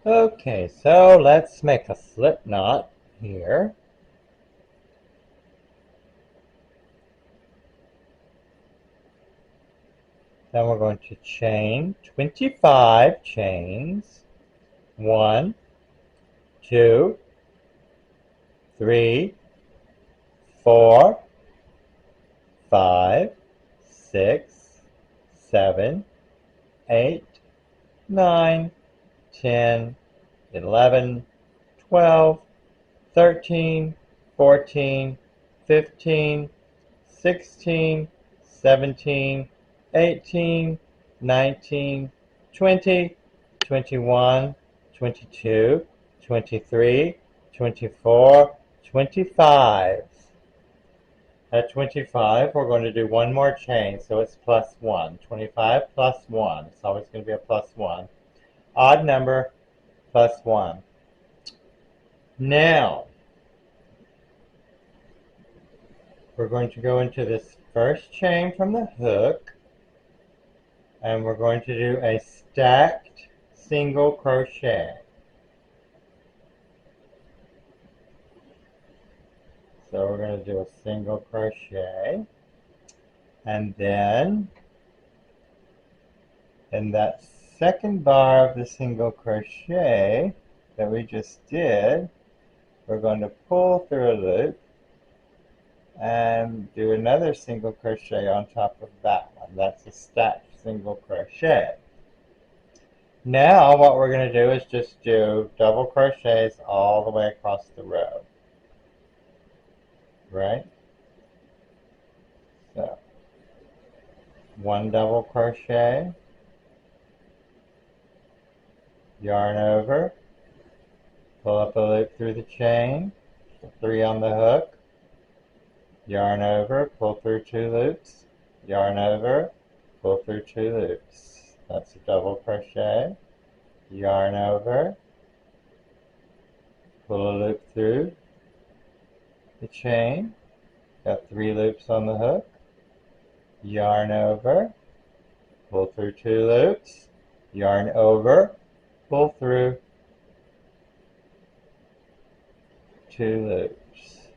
Okay, so let's make a slip knot here. Then we're going to chain 25 chains. 1, 2, 3, 4, 5, 6, 7, 8, 9, 10, 11, 12, 13, 14, 15, 16, 17, 18, 19, 20, 21, 22, 23, 24, 25. At 25, we're going to do one more chain, so it's plus 1. 25 plus 1. It's always going to be a plus 1. Odd number plus 1. Now, we're going to go into this first chain from the hook, and we're going to do a stacked single crochet. So we're going to do a single crochet, and then in that second bar of the single crochet that we just did, we're going to pull through a loop and do another single crochet on top of that one. That's a stacked single crochet. Now what we're going to do is just do double crochets all the way across the row. Right? So, one double crochet, yarn over, pull up a loop through the chain, 3 on the hook, yarn over, pull through 2 loops, yarn over, pull through 2 loops. That's a double crochet, yarn over, pull a loop through the chain, got 3 loops on the hook, yarn over, pull through 2 loops, yarn over, pull through 2 loops.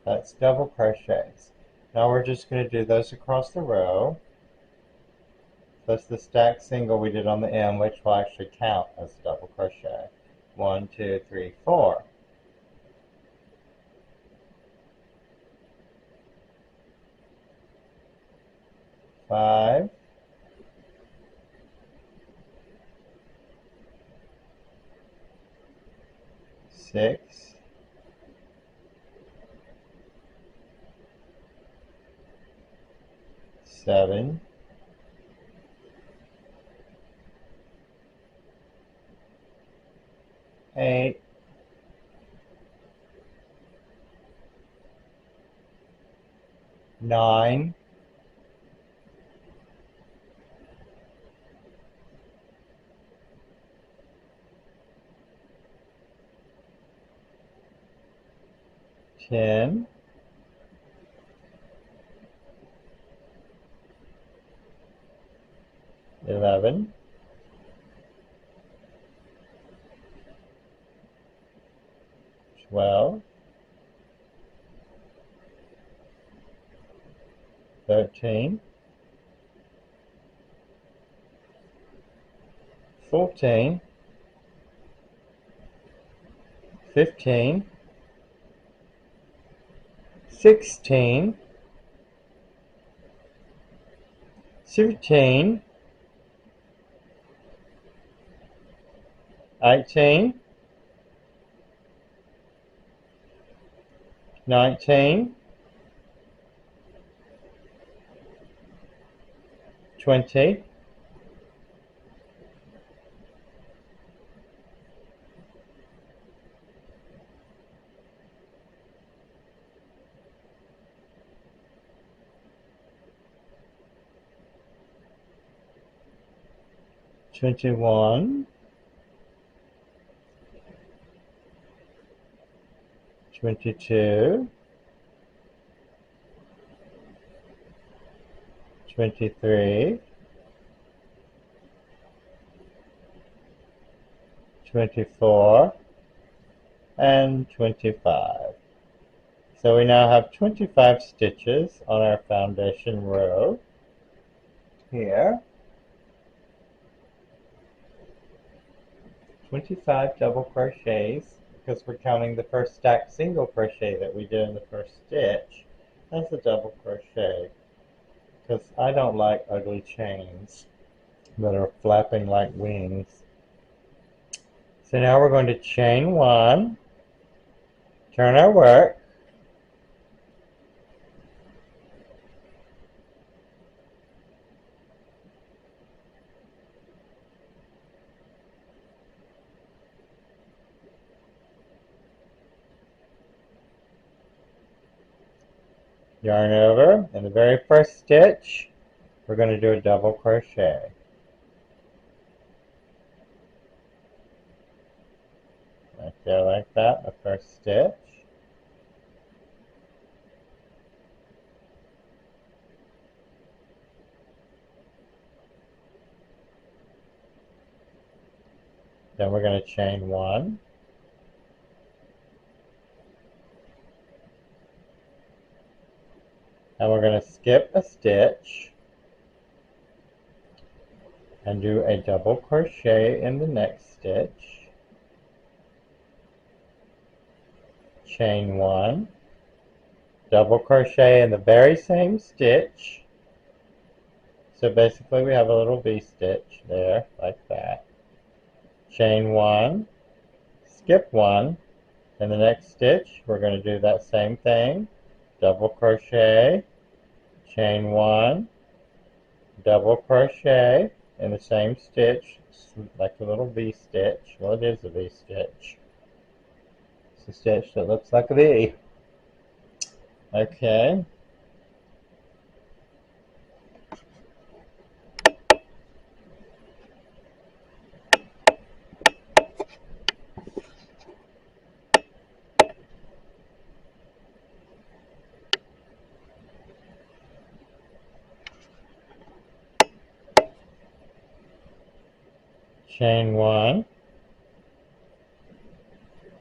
That's double crochets. Now we're just going to do those across the row. That's the stacked single we did on the end, which will actually count as a double crochet. 1, 2, 3, 4. 5, 6, 7, 8, 9, 10, 11, 12, 13, 14, 15, 16, 17, 18, 19, 20, 21, 22, 23, 24, and 25. So we now have 25 stitches on our foundation row here. 25 double crochets, because we're counting the first stacked single crochet that we did in the first stitch as a double crochet, because I don't like ugly chains that are flapping like wings. So now we're going to chain one, turn our work, yarn over. In the very first stitch, we're going to do a double crochet. Right there like that, the first stitch. Then we're going to chain one. And we're going to skip a stitch and do a double crochet in the next stitch. Chain one. Double crochet in the very same stitch. So basically we have a little V-stitch there, like that. Chain one, skip one. In the next stitch, we're going to do that same thing. Double crochet, chain one, double crochet in the same stitch, like a little V-stitch. Well, it is a V-stitch. It's a stitch that looks like a V. Okay. Chain one,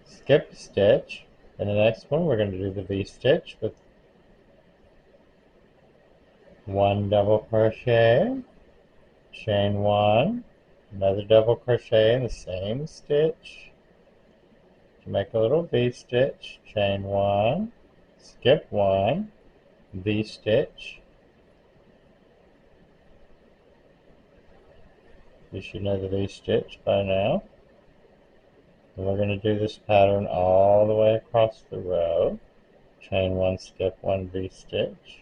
skip a stitch. In the next one, we're going to do the V-stitch with one double crochet, chain one, another double crochet in the same stitch to make a little V-stitch, chain one, skip one, V-stitch. You should know the V-stitch by now. And we're going to do this pattern all the way across the row. Chain one, skip one, V-stitch.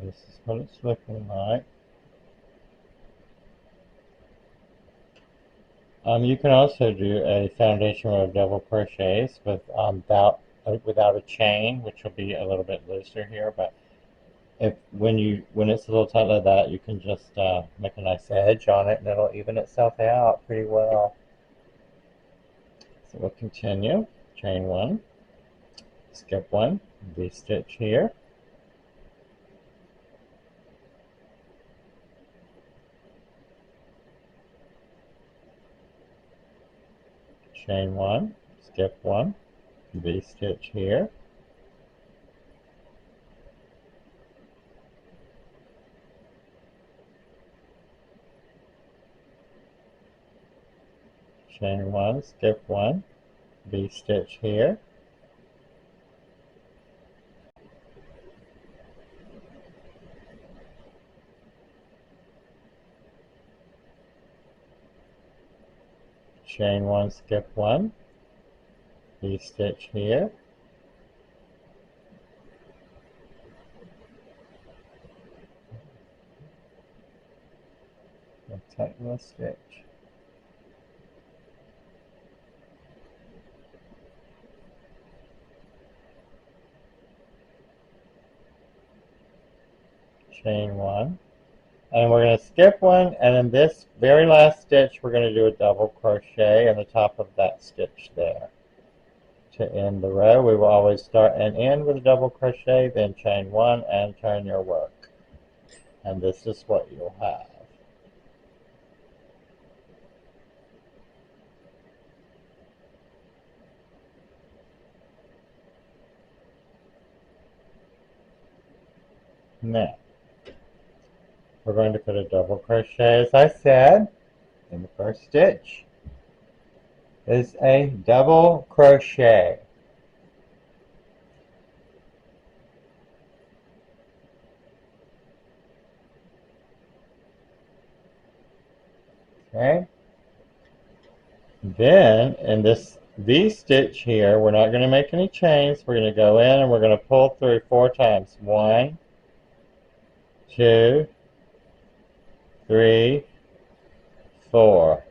This is what it's looking like. You can also do a foundation row of double crochets without a chain, which will be a little bit looser here. But when it's a little tight like that, you can just make a nice edge on it, and it'll even itself out pretty well. So we'll continue. Chain one, skip one, V-stitch here. Chain one, skip one, V-stitch here. Chain one, skip one, V-stitch here. Chain one, skip one, V-stitch here. tighten the stitch. Chain one, and we're going to skip one, and in this very last stitch we're going to do a double crochet in the top of that stitch there. To end the row, we will always start and end with a double crochet, then chain one and turn your work. And this is what you'll have. Now, we're going to put a double crochet, as I said, in the first stitch. Is a double crochet. Okay. Then in this V-stitch here, we're not going to make any chains. We're going to go in and we're going to pull through 4 times. 1, 2, 3, 4.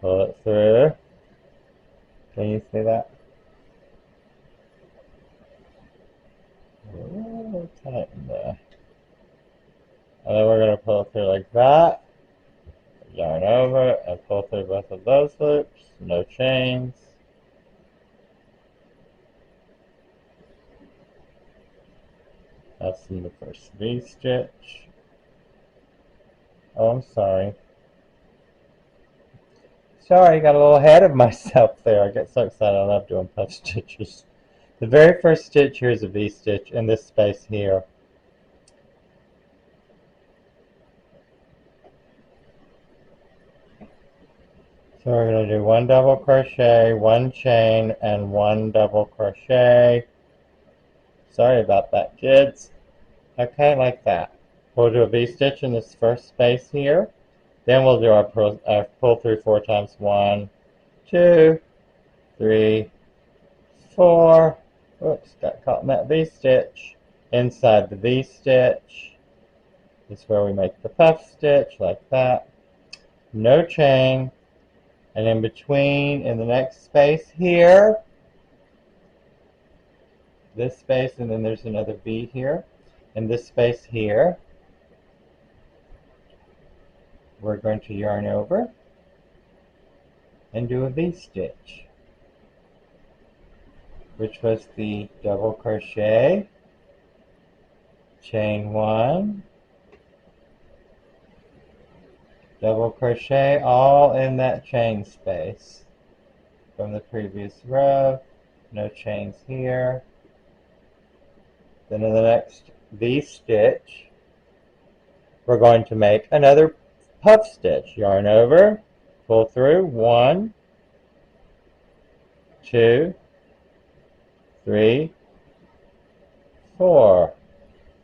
Pull it through. Can you see that? Ooh, tighten there. And then we're going to pull it through like that. Yarn over and pull through both of those loops. No chains. That's in the first V-stitch. Oh, I'm sorry. Sorry, got a little ahead of myself there. I get so excited. I love doing puff stitches. The very first stitch here is a V-stitch in this space here. So we're going to do 1 double crochet, 1 chain, and 1 double crochet. Sorry about that, kids. Okay, like that. We'll do a V-stitch in this first space here. Then we'll do our pull through 4 times. 1, 2, 3, 4. Oops, got caught in that V-stitch. Inside the V-stitch is where we make the puff stitch, like that. No chain. And in between, in the next space here, this space, and then there's another V here. In this space here, we're going to yarn over and do a V-stitch, which was the double crochet, chain 1, double crochet, all in that chain space from the previous row. No chains here. Then in the next V-stitch, we're going to make another puff stitch. Yarn over, pull through, 1, 2, 3, 4.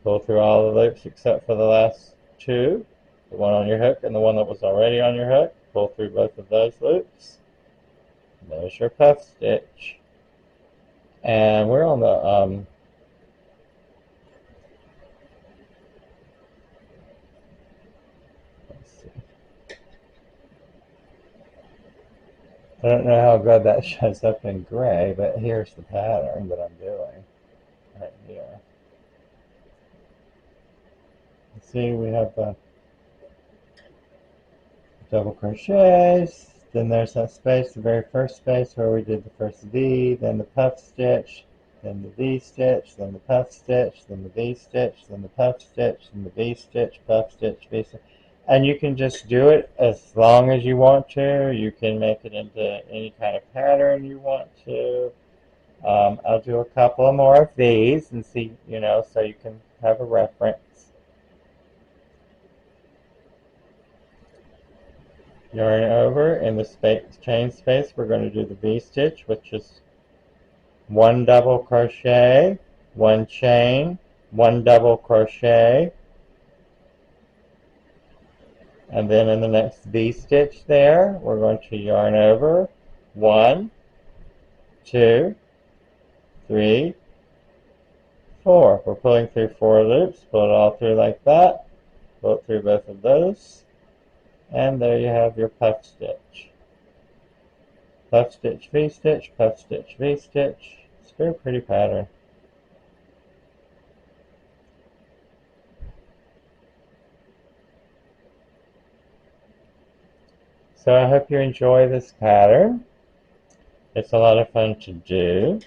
Pull through all the loops except for the last 2, the one on your hook and the one that was already on your hook. Pull through both of those loops. There's your puff stitch. And we're on the let's see. I don't know how good that shows up in gray, but here's the pattern that I'm doing right here. See, we have the double crochets, then there's that space, the very first space where we did the first V, then the puff stitch, then the V stitch, then the puff stitch, then the V stitch, then the puff stitch, then the V stitch, puff stitch, V stitch. And you can just do it as long as you want to. You can make it into any kind of pattern you want to. I'll do a couple more of these and see, so you can have a reference. Yarn over in the chain space, we're going to do the V-stitch, which is 1 double crochet, 1 chain, 1 double crochet, and then in the next V-stitch there, we're going to yarn over 1, 2, 3, 4. We're pulling through 4 loops, pull it all through like that, pull it through both of those. And there you have your puff stitch. Puff stitch, V-stitch, puff stitch, V-stitch. It's a very pretty pattern. So I hope you enjoy this pattern. It's a lot of fun to do.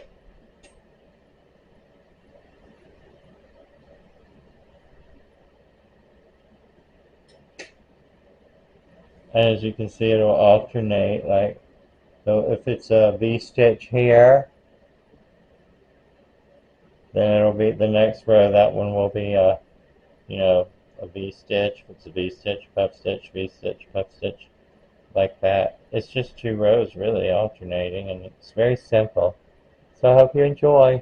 And as you can see, it'll alternate, like, so if it's a V-stitch here, then it'll be the next row, that one will be a, a V-stitch. If it's a V-stitch, puff stitch, V-stitch, puff stitch, like that. It's just 2 rows really alternating, and it's very simple. So I hope you enjoy.